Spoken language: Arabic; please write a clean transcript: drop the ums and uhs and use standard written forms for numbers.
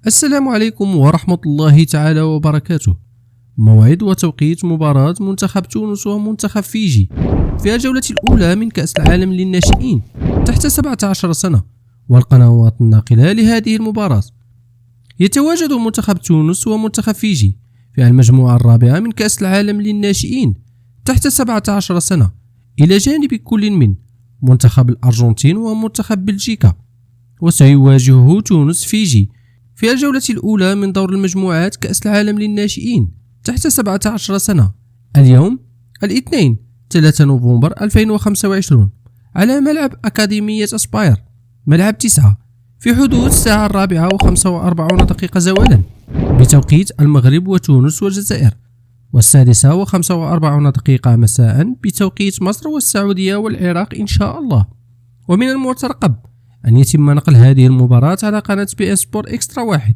السلام عليكم ورحمة الله تعالى وبركاته. موعد وتوقيت مباراة منتخب تونس ومنتخب فيجي في الجولة الأولى من كأس العالم للناشئين تحت 17 سنة، والقنوات الناقلة لهذه المباراة. يتواجد منتخب تونس ومنتخب فيجي في المجموعة الرابعة من كأس العالم للناشئين تحت 17 سنة، إلى جانب كل من منتخب الأرجنتين ومنتخب بلجيكا. وسيواجهه تونس فيجي في الجولة الأولى من دور المجموعات كأس العالم للناشئين تحت 17 سنة اليوم الاثنين 3 نوفمبر 2025 على ملعب أكاديمية أسباير، ملعب 9، في حدود الساعة 4:45 زوالا بتوقيت المغرب وتونس والجزائر، و6:45 مساء بتوقيت مصر والسعودية والعراق إن شاء الله. ومن المترقب أن يتم نقل هذه المباراة على قناة بي إن سبورت إكسترا 1.